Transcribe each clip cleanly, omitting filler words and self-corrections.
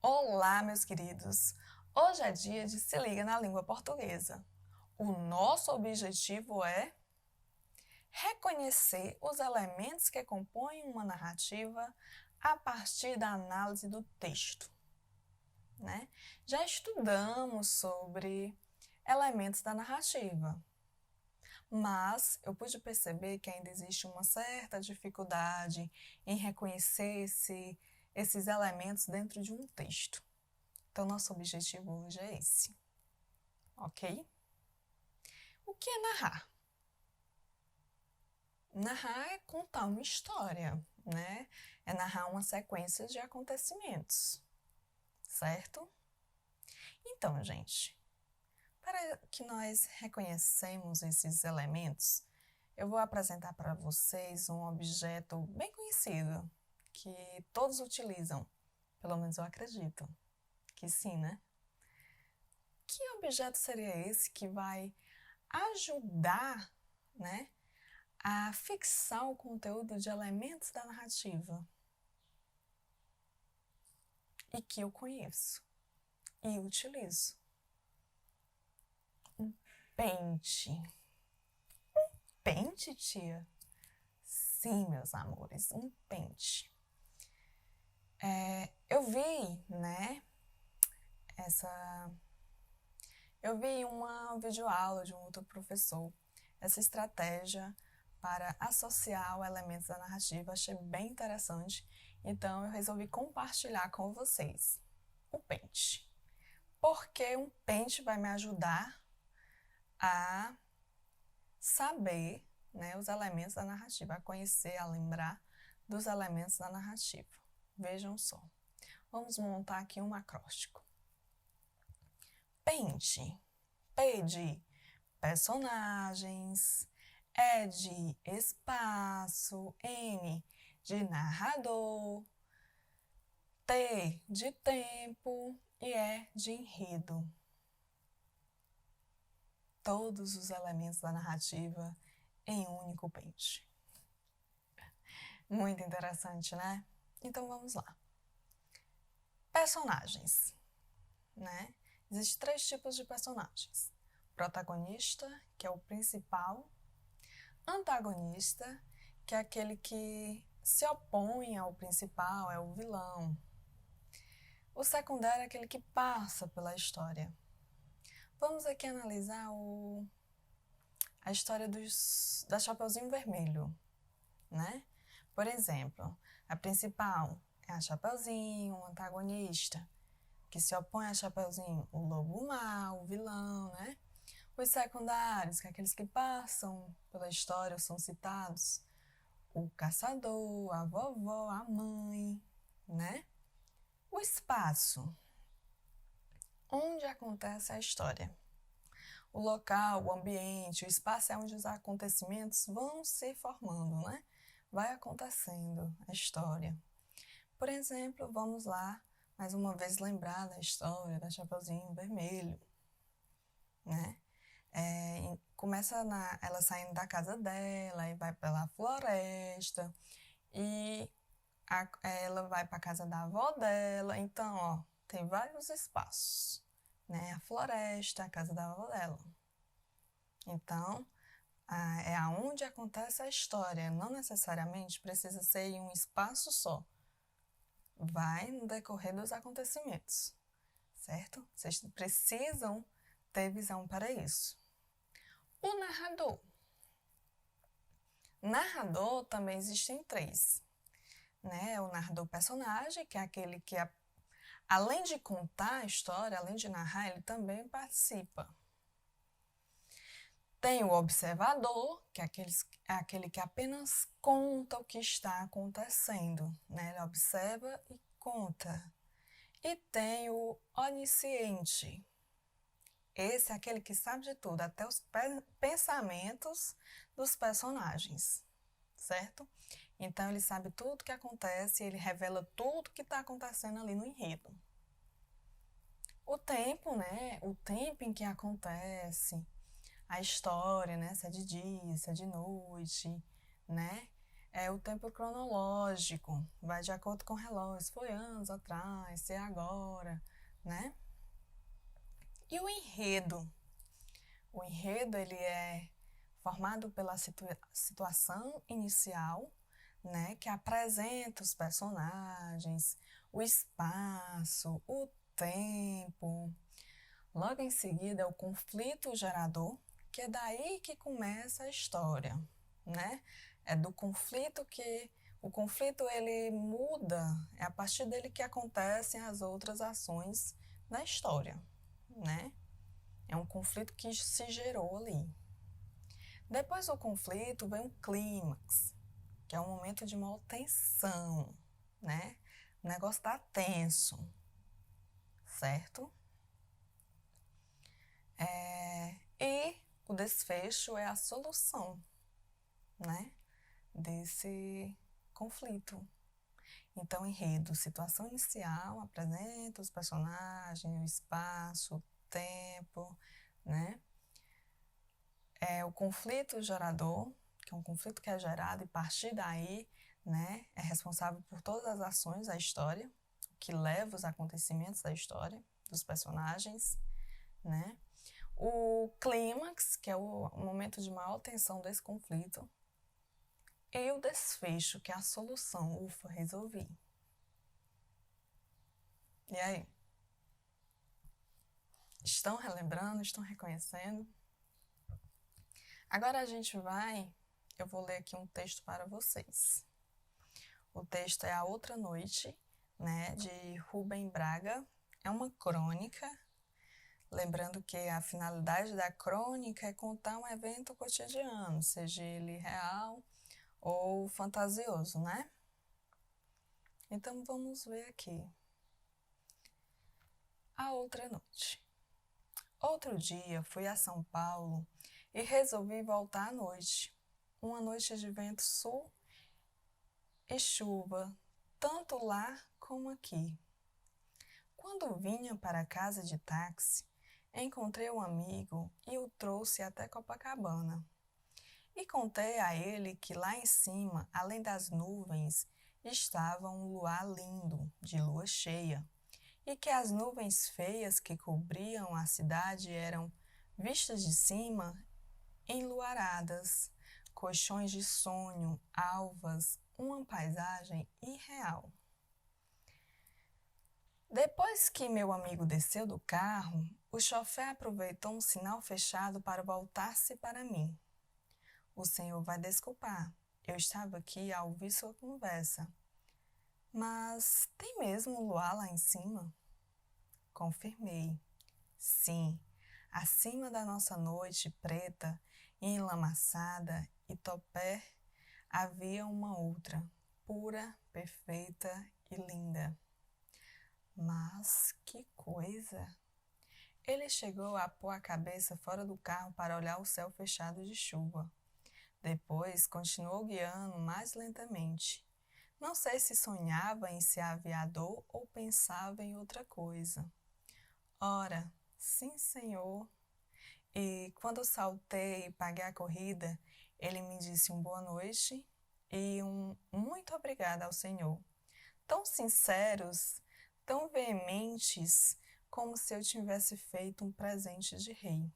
Olá, meus queridos! Hoje é dia de Se Liga na Língua Portuguesa. O nosso objetivo é reconhecer os elementos que compõem uma narrativa a partir da análise do texto. Já estudamos sobre elementos da narrativa, mas eu pude perceber que ainda existe uma certa dificuldade em reconhecer esses elementos dentro de um texto. Então, nosso objetivo hoje é esse, ok? O que é narrar? Narrar é contar uma história, né? É narrar uma sequência de acontecimentos, certo? Então, gente, para que nós reconheçamos esses elementos, eu vou apresentar para vocês um objeto bem conhecido, que todos utilizam, pelo menos eu acredito que sim, né? Que objeto seria esse que vai ajudar, né, a fixar o conteúdo de elementos da narrativa e que eu conheço e utilizo? Um pente. Um pente, tia? Sim, meus amores, um pente. Eu vi, né, eu vi em uma videoaula de um outro professor essa estratégia para associar o elementos da narrativa. Achei bem interessante, então eu resolvi compartilhar com vocês o pente. Porque um pente vai me ajudar a saber, né, os elementos da narrativa, a conhecer, a lembrar dos elementos da narrativa. Vejam só. Vamos montar aqui um acróstico. Pente. P de personagens, E de espaço, N de narrador, T de tempo e E de enredo. Todos os elementos da narrativa em um único pente. Muito interessante, né? Então vamos lá. Personagens, né? Existem 3 tipos de personagens. Protagonista, que é o principal. Antagonista, que é aquele que se opõe ao principal, é o vilão. O secundário é aquele que passa pela história. Vamos aqui analisar a história da Chapeuzinho Vermelho, né? Por exemplo, a principal é a Chapeuzinho, o antagonista, que se opõe a Chapeuzinho, o lobo mau, o vilão, né? Os secundários, que é aqueles que passam pela história, são citados, o caçador, a vovó, a mãe, né? O espaço, onde acontece a história. O local, o ambiente, o espaço é onde os acontecimentos vão se formando, né? Vai acontecendo a história. Por exemplo, vamos lá, mais uma vez, lembrar da história da Chapeuzinho Vermelho, né? Começa ela saindo da casa dela e vai pela floresta e ela vai para a casa da avó dela. Então, ó, tem vários espaços, né? A floresta, a casa da avó dela. Então, é aonde acontece a história. Não necessariamente precisa ser em um espaço só. Vai no decorrer dos acontecimentos, certo? Vocês precisam ter visão para isso. O narrador. Narrador também existem 3. Né? O narrador personagem, que é aquele que, além de contar a história, além de narrar, ele também participa. Tem o observador, que é aquele que apenas conta o que está acontecendo, né? Ele observa e conta. E tem o onisciente. Esse é aquele que sabe de tudo, até os pensamentos dos personagens, certo? Então, ele sabe tudo o que acontece, ele revela tudo o que está acontecendo ali no enredo. O tempo, né? O tempo em que acontece a história, né? Se é de dia, se é de noite, né? É o tempo cronológico, vai de acordo com o relógio, se foi anos atrás, se é agora, né? E o enredo? O enredo, ele é formado pela situação inicial, né, que apresenta os personagens, o espaço, o tempo. Logo em seguida, é o conflito gerador, que é daí que começa a história, né? É do conflito que o conflito ele muda, é a partir dele que acontecem as outras ações na história, né? É um conflito que se gerou ali. Depois do conflito vem o clímax, que é um momento de maior tensão, né? O negócio está tenso, certo? E o desfecho é a solução, né? Desse conflito. Então, enredo, situação inicial, apresenta os personagens, o espaço, o tempo, né? É o conflito gerador, que é um conflito que é gerado e a partir daí, né, é responsável por todas as ações da história, que leva os acontecimentos da história, dos personagens, né? O clímax, que é o momento de maior tensão desse conflito, e o desfecho, que é a solução. Ufa, resolvi. E aí? Estão relembrando? Estão reconhecendo? Agora eu vou ler aqui um texto para vocês. O texto é A Outra Noite, né, de Rubem Braga. É uma crônica, lembrando que a finalidade da crônica é contar um evento cotidiano, seja ele real ou fantasioso, né? Então vamos ver aqui. A Outra Noite. Outro dia fui a São Paulo e resolvi voltar à noite. Uma noite de vento sul e chuva, tanto lá como aqui. Quando vinha para casa de táxi, encontrei um amigo e o trouxe até Copacabana. E contei a ele que lá em cima, além das nuvens, estava um luar lindo, de lua cheia, e que as nuvens feias que cobriam a cidade eram, vistas de cima, enluaradas, colchões de sonho, alvas, uma paisagem irreal. Depois que meu amigo desceu do carro, o chofé aproveitou um sinal fechado para voltar-se para mim. O senhor vai desculpar, eu estava aqui a ouvir sua conversa. Mas tem mesmo luar lá em cima? Confirmei. Sim, acima da nossa noite preta, enlamaçada e topé, havia uma outra, pura, perfeita e linda. Mas que coisa! Ele chegou a pôr a cabeça fora do carro para olhar o céu fechado de chuva. Depois continuou guiando mais lentamente. Não sei se sonhava em ser aviador ou pensava em outra coisa. Ora, sim, senhor. E quando saltei e paguei a corrida, ele me disse um boa noite e um muito obrigada ao senhor. Tão sinceros, tão veementes, como se eu tivesse feito um presente de rei.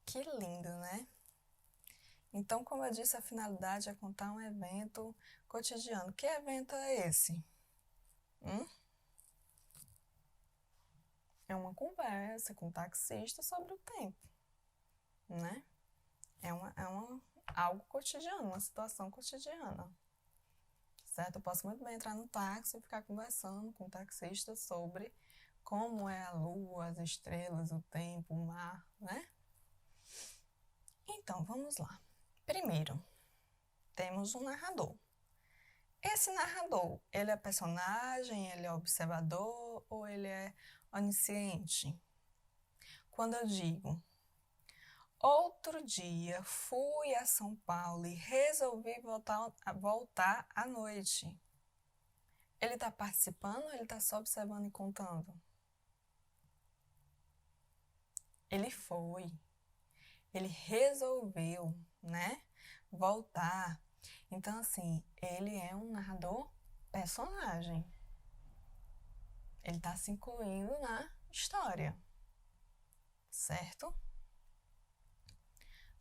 Que lindo, né? Então, como eu disse, a finalidade é contar um evento cotidiano. Que evento é esse? É uma conversa com o taxista sobre o tempo, né? Algo cotidiano, uma situação cotidiana, certo? Eu posso muito bem entrar no táxi e ficar conversando com o taxista sobre como é a lua, as estrelas, o tempo, o mar, né? Então, vamos lá. Primeiro, temos um narrador. Esse narrador, ele é personagem, ele é observador ou ele é onisciente? Quando eu digo, outro dia fui a São Paulo e resolvi voltar à noite. Ele está participando ou ele está só observando e contando? Ele foi. Ele resolveu, né, voltar. Então, assim, ele é um narrador personagem. Ele está se incluindo na história, certo?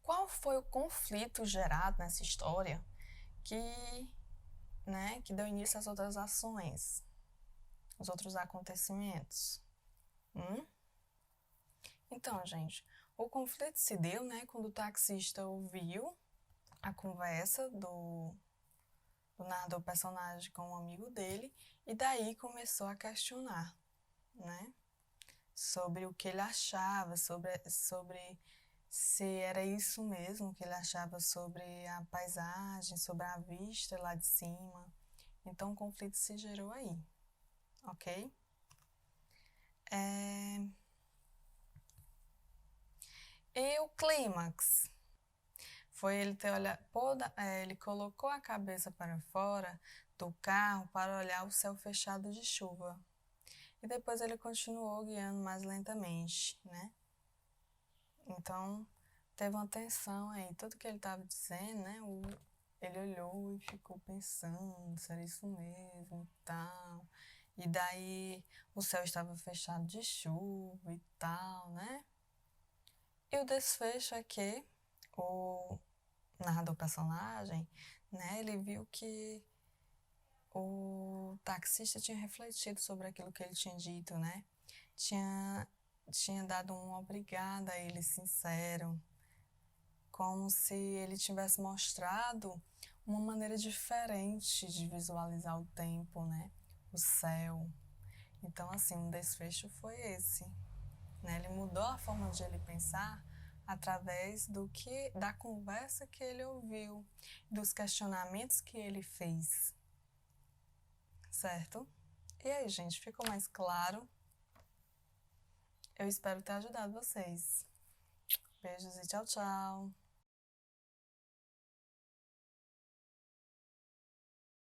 Qual foi o conflito gerado nessa história que deu início às outras ações, os outros acontecimentos? Então, gente, o conflito se deu, quando o taxista ouviu a conversa do narrador personagem com um amigo dele e daí começou a questionar, sobre o que ele achava, sobre se era isso mesmo que ele achava sobre a paisagem, sobre a vista lá de cima. Então o conflito se gerou aí, ok? E o clímax foi ele ter olhado, ele colocou a cabeça para fora do carro para olhar o céu fechado de chuva. E depois ele continuou guiando mais lentamente, Então, teve uma tensão aí. Tudo que ele estava dizendo, ele olhou e ficou pensando se era isso mesmo e tal. E daí o céu estava fechado de chuva e tal, E o desfecho é que o narrador personagem, ele viu que o taxista tinha refletido sobre aquilo que ele tinha dito, Tinha dado um obrigado a ele sincero, como se ele tivesse mostrado uma maneira diferente de visualizar o tempo, O céu. Então, assim, um desfecho foi esse, Ele mudou a forma de ele pensar através da conversa que ele ouviu, dos questionamentos que ele fez, certo? E aí, gente, ficou mais claro? Eu espero ter ajudado vocês. Beijos e tchau, tchau!